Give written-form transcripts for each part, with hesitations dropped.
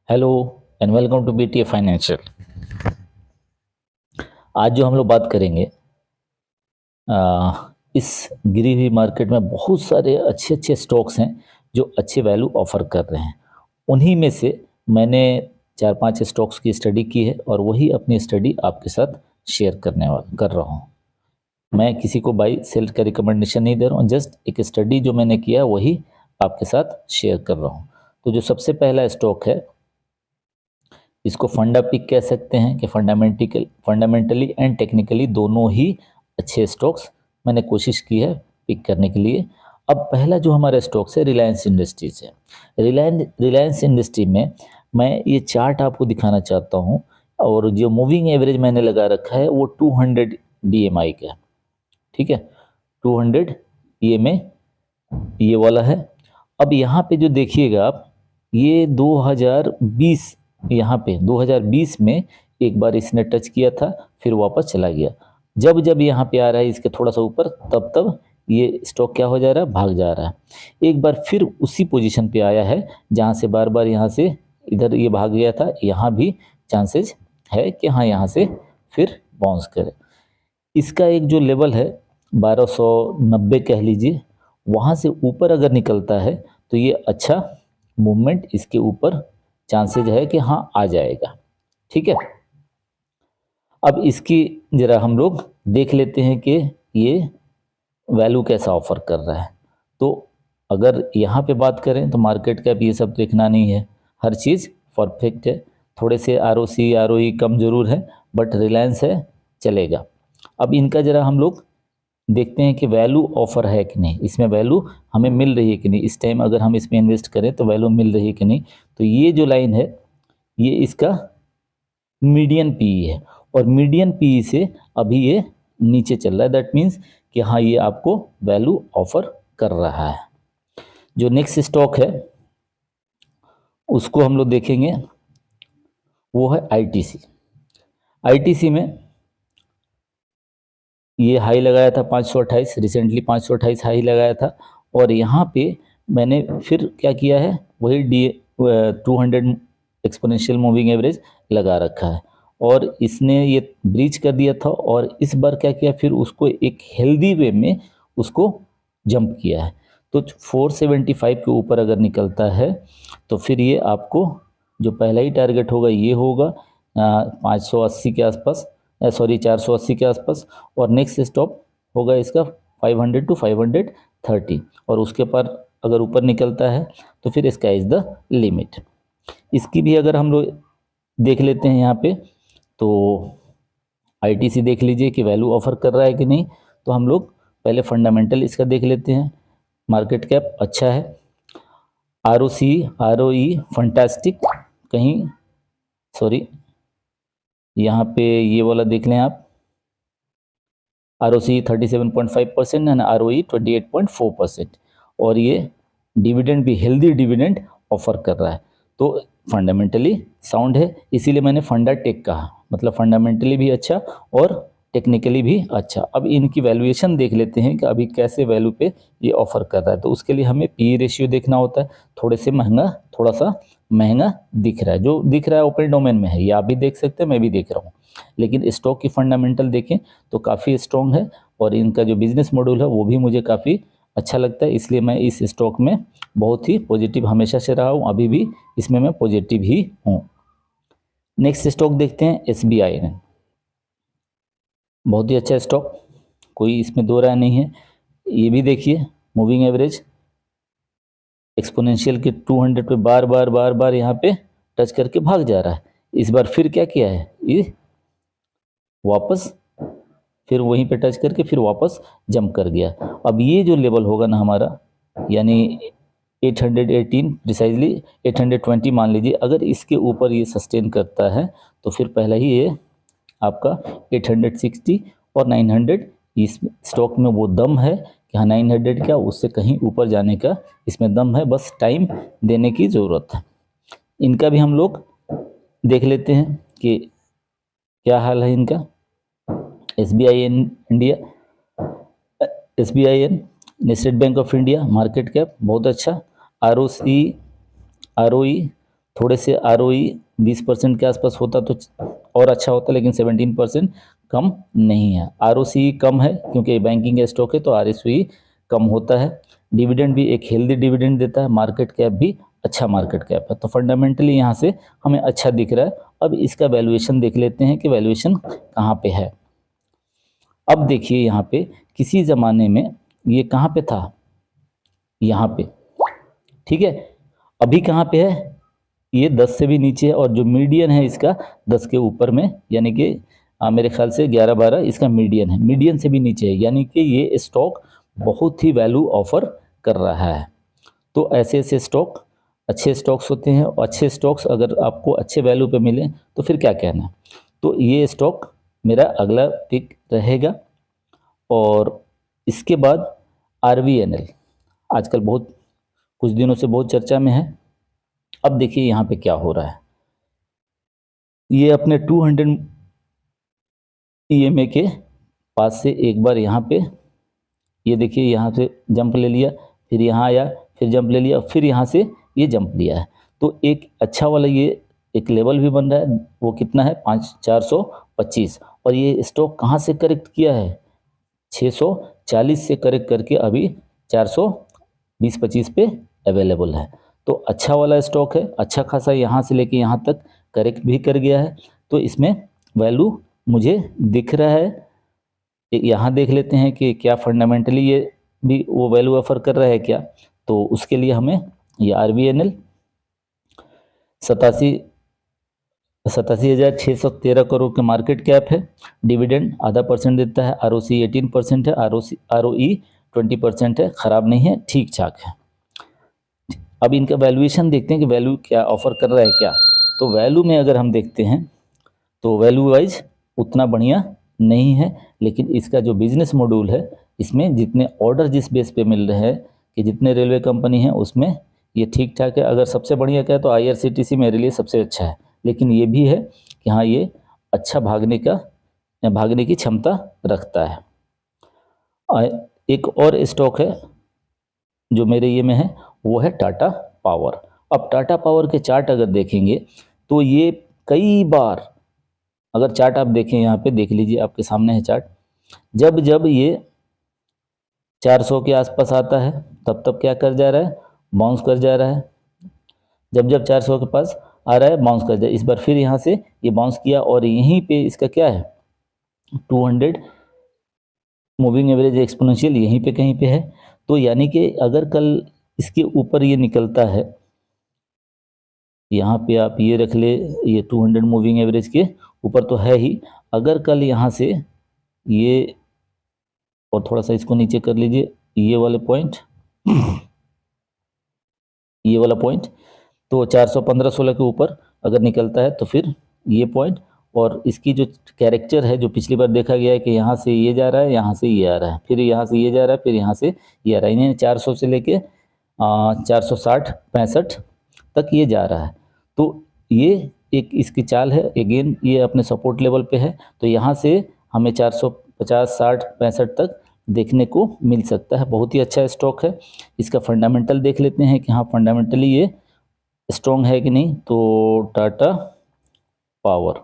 Hello and welcome to BTA financial. आज जो हम लोग बात करेंगे इस गिरी हुई मार्केट में बहुत सारे अच्छे अच्छे स्टॉक्स हैं जो अच्छे वैल्यू ऑफर कर रहे हैं। उन्हीं में से मैंने 4-5 स्टॉक्स की स्टडी की है और वही अपनी स्टडी आपके साथ शेयर कर रहा हूँ। मैं किसी को बाई सेल का रिकमेंडेशन नहीं दे रहा हूँ, जस्ट एक स्टडी जो मैंने किया वही आपके साथ शेयर कर रहा हूँ। तो जो सबसे पहला स्टॉक है, इसको फंडा पिक कह सकते हैं कि फंडामेंटली एंड टेक्निकली दोनों ही अच्छे स्टॉक्स मैंने कोशिश की है पिक करने के लिए। अब पहला जो हमारा स्टॉक्स है रिलायंस इंडस्ट्रीज है। रिलायंस इंडस्ट्री में मैं ये चार्ट आपको दिखाना चाहता हूँ और जो मूविंग एवरेज मैंने लगा रखा है वो 200 DMI का है। ठीक है, 200 EMA ये वाला है। अब यहाँ पे जो देखिएगा आप, ये 2020, यहाँ पे 2020 में एक बार इसने टच किया था, फिर वापस चला गया। जब जब यहाँ पे आ रहा है इसके थोड़ा सा ऊपर, तब तब ये स्टॉक क्या हो जा रहा है, भाग जा रहा है। एक बार फिर उसी पोजीशन पे आया है जहाँ से बार बार यहाँ से इधर ये भाग गया था। यहाँ भी चांसेस है कि हाँ यहाँ से फिर बाउंस करे। इसका एक जो लेवल है 1290 कह लीजिए, वहाँ से ऊपर अगर निकलता है तो ये अच्छा मूवमेंट इसके ऊपर चांसेज है कि हाँ आ जाएगा। ठीक है, अब इसकी ज़रा हम लोग देख लेते हैं कि ये वैल्यू कैसा ऑफर कर रहा है। तो अगर यहाँ पे बात करें तो मार्केट कैप ये सब देखना नहीं है, हर चीज़ परफेक्ट है। थोड़े से ROC ROE कम जरूर है, बट रिलायंस है, चलेगा। अब इनका ज़रा हम लोग देखते हैं कि वैल्यू ऑफर है कि नहीं, इसमें वैल्यू हमें मिल रही है कि नहीं, इस टाइम अगर हम इसमें इन्वेस्ट करें तो वैल्यू मिल रही है कि नहीं। तो ये जो लाइन है ये इसका मीडियन पीई है और मीडियन पीई से अभी ये नीचे चल रहा है। दैट मीन्स कि हाँ ये आपको वैल्यू ऑफर कर रहा है। जो नेक्स्ट स्टॉक है उसको हम लोग देखेंगे, वो है ITC। ITC में ये हाई लगाया था 528, रिसेंटली 528 हाई लगाया था। और यहाँ पे मैंने फिर क्या किया है, वही 200 एक्सपोनेंशियल मूविंग एवरेज लगा रखा है और इसने ये ब्रीच कर दिया था और इस बार क्या किया, फिर उसको एक हेल्दी वे में उसको जंप किया है। तो 475 के ऊपर अगर निकलता है तो फिर ये आपको जो पहला ही टारगेट होगा ये होगा 580 के आसपास, सॉरी 480 के आसपास। और नेक्स्ट स्टॉप होगा इसका 500 टू 530 और उसके पर अगर ऊपर निकलता है तो फिर इसका इज़ द लिमिट। इसकी भी अगर हम लोग देख लेते हैं यहाँ पे, तो ITC देख लीजिए कि वैल्यू ऑफर कर रहा है कि नहीं। तो हम लोग पहले फंडामेंटल इसका देख लेते हैं। मार्केट कैप अच्छा है, ROC ROE फंटास्टिक, कहीं सॉरी यहाँ पे ये वाला देख लें आप, ROC 37.5% एंड ROE 28.4%। और ये डिविडेंड भी हेल्दी डिविडेंड ऑफर कर रहा है। तो फंडामेंटली साउंड है, इसीलिए मैंने फंडा टेक कहा, मतलब फंडामेंटली भी अच्छा और टेक्निकली भी अच्छा। अब इनकी वैल्यूएशन देख लेते हैं कि अभी कैसे वैल्यू पे ये ऑफर कर रहा है। तो उसके लिए हमें PE रेशियो देखना होता है। थोड़ा सा महंगा दिख रहा है, जो दिख रहा है ओपन डोमेन में है, ये आप भी देख सकते हैं, मैं भी देख रहा हूँ। लेकिन स्टॉक की फंडामेंटल देखें तो काफ़ी स्ट्रॉन्ग है और इनका जो बिजनेस मॉड्यूल है वो भी मुझे काफ़ी अच्छा लगता है। इसलिए मैं इस स्टॉक में बहुत ही पॉजिटिव हमेशा से रहा हूँ, अभी भी इसमें मैं पॉजिटिव ही हूँ। नेक्स्ट स्टॉक देखते हैं SBI। बहुत ही अच्छा स्टॉक, कोई इसमें दो राय नहीं है। ये भी देखिए मूविंग एवरेज एक्सपोनेंशियल के 200 पे बार बार बार बार यहाँ पे टच करके भाग जा रहा है। इस बार फिर क्या किया है, ये वापस फिर वहीं पे टच करके फिर वापस जंप कर गया। अब ये जो लेवल होगा ना हमारा, यानी 818 प्रिसाइजली 820 मान लीजिए, अगर इसके ऊपर ये सस्टेन करता है तो फिर पहला ही ये आपका 860 और 900, इस स्टॉक में वो दम है कि हाँ 900 क्या उससे कहीं ऊपर जाने का इसमें दम है, बस टाइम देने की ज़रूरत है। इनका भी हम लोग देख लेते हैं कि क्या हाल है इनका। SBI India, SBIN state bank of India, market cap बहुत अच्छा, ROC ROE थोड़े से ROE 20% के आसपास होता तो और अच्छा होता, लेकिन 17% कम नहीं है। ROCE कम है क्योंकि बैंकिंग का स्टॉक है, तो ROCE कम होता है। डिविडेंड भी एक हेल्दी डिविडेंड देता है, मार्केट कैप भी अच्छा मार्केट कैप है, तो फंडामेंटली यहाँ से हमें अच्छा दिख रहा है। अब इसका वैल्यूएशन देख लेते हैं कि वैल्यूएशन कहाँ पे है। अब देखिए यहाँ पे किसी ज़माने में ये कहाँ पे था, यहाँ पे, ठीक है। अभी कहाँ पे है, ये 10 से भी नीचे है, और जो मीडियन है इसका 10 के ऊपर में, यानी कि मेरे ख्याल से 11-12 इसका मीडियन है, मीडियन से भी नीचे है, यानी कि ये स्टॉक बहुत ही वैल्यू ऑफर कर रहा है। तो ऐसे ऐसे स्टॉक अच्छे स्टॉक्स होते हैं, और अच्छे स्टॉक्स अगर आपको अच्छे वैल्यू पे मिले तो फिर क्या कहना। तो ये स्टॉक मेरा अगला पिक रहेगा। और इसके बाद RVNL आजकल बहुत कुछ दिनों से बहुत चर्चा में है। अब देखिए यहाँ पे क्या हो रहा है, ये अपने 200 EMA के पास से एक बार यहाँ पे, ये देखिए यहाँ से जंप ले लिया, फिर यहाँ आया, फिर जंप ले लिया, फिर यहाँ से ये जंप लिया है। तो एक अच्छा वाला ये एक लेवल भी बन रहा है, वो कितना है 425, और ये स्टॉक कहाँ से करेक्ट किया है, 640 से करेक्ट करके अभी 420-25 पे अवेलेबल है। तो अच्छा वाला स्टॉक है, अच्छा खासा यहाँ से लेके यहाँ तक करेक्ट भी कर गया है, तो इसमें वैल्यू मुझे दिख रहा है। यहाँ देख लेते हैं कि क्या फंडामेंटली ये भी वो वैल्यू ऑफर कर रहा है क्या। तो उसके लिए हमें ये RVNL 87,613 करोड़ के मार्केट कैप है, डिविडेंड आधा % देता है, ROCE 18% है, ROE 20% है, ख़राब नहीं है, ठीक ठाक है। अब इनका वैल्यूएशन देखते हैं कि वैल्यू क्या ऑफर कर रहा है क्या। तो वैल्यू में अगर हम देखते हैं तो वैल्यू वाइज उतना बढ़िया नहीं है, लेकिन इसका जो बिजनेस मॉड्यूल है, इसमें जितने ऑर्डर जिस बेस पे मिल रहे हैं कि जितने रेलवे कंपनी हैं उसमें ये ठीक ठाक है। अगर सबसे बढ़िया क्या है तो IRCTC मेरे लिए सबसे अच्छा है, लेकिन ये भी है कि हाँ ये अच्छा भागने की क्षमता रखता है। एक और स्टॉक है जो मेरे ये में है, वो है टाटा पावर। अब टाटा पावर के चार्ट अगर देखेंगे तो ये कई बार, अगर चार्ट आप देखें यहाँ पे देख लीजिए, आपके सामने है चार्ट, जब जब ये 400 के आसपास आता है तब तब क्या कर जा रहा है, बाउंस कर जा रहा है। जब जब 400 के पास आ रहा है बाउंस कर जा, इस बार फिर यहाँ से ये बाउंस किया, और यहीं पे इसका क्या है 200 मूविंग एवरेज एक्सपोनेंशियल यहीं पे कहीं पे है। तो यानी कि अगर कल इसके ऊपर ये निकलता है, यहाँ पे आप ये रख ले, ये 200 मूविंग एवरेज के ऊपर तो है ही, अगर कल यहाँ से ये, और थोड़ा सा इसको नीचे कर लीजिए, ये वाले पॉइंट ये वाला पॉइंट, तो 415-16 के ऊपर अगर निकलता है तो फिर ये पॉइंट, और इसकी जो कैरेक्टर है जो पिछली बार देखा गया है कि यहाँ से ये जा रहा है, यहाँ से ये आ रहा है, फिर यहाँ से ये जा रहा है, फिर यहाँ से ये आ रहा है, यानी 400 से लेके 460-65 तक ये जा रहा है। तो ये एक इसकी चाल है, अगेन ये अपने सपोर्ट लेवल पे है, तो यहाँ से हमें 450-60-65 तक देखने को मिल सकता है। बहुत ही अच्छा स्टॉक है। इसका फंडामेंटल देख लेते हैं कि हाँ फंडामेंटली ये स्ट्रॉन्ग है कि नहीं। तो टाटा पावर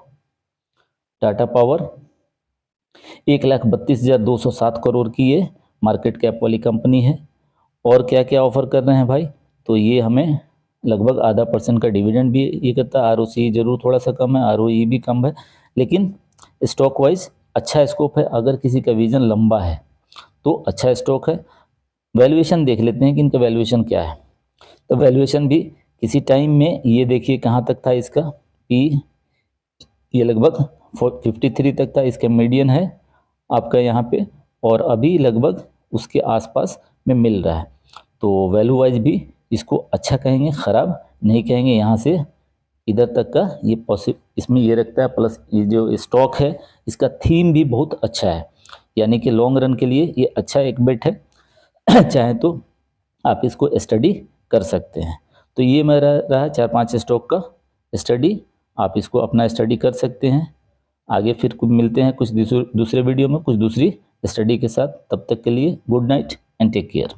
1,32,207 करोड़ की ये मार्केट कैप वाली कंपनी है। और क्या क्या ऑफर कर रहे हैं भाई, तो ये हमें लगभग आधा % का डिविडेंड भी ये करता है। ROCE जरूर थोड़ा सा कम है, ROE भी कम है, लेकिन स्टॉक वाइज अच्छा स्कोप है। अगर किसी का विजन लंबा है तो अच्छा स्टॉक है। वैल्यूएशन देख लेते हैं कि इनका वैल्यूएशन क्या है। तो वैल्यूएशन भी किसी टाइम में ये देखिए कहाँ तक था इसका P, ये लगभग 53 तक था, इसका मीडियन है आपका यहाँ पे, और अभी लगभग उसके आसपास में मिल रहा है। तो वैल्यू वाइज भी इसको अच्छा कहेंगे, ख़राब नहीं कहेंगे। यहाँ से इधर तक का ये इसमें ये रखता है। प्लस ये जो स्टॉक है इसका थीम भी बहुत अच्छा है, यानी कि लॉन्ग रन के लिए ये अच्छा एक बेट है। चाहे तो आप इसको स्टडी कर सकते हैं। तो ये मेरा रहा 4-5 स्टॉक का स्टडी, आप इसको अपना स्टडी कर सकते हैं। आगे फिर मिलते हैं कुछ दूसरे वीडियो में कुछ दूसरी स्टडी के साथ। तब तक के लिए good night and take care.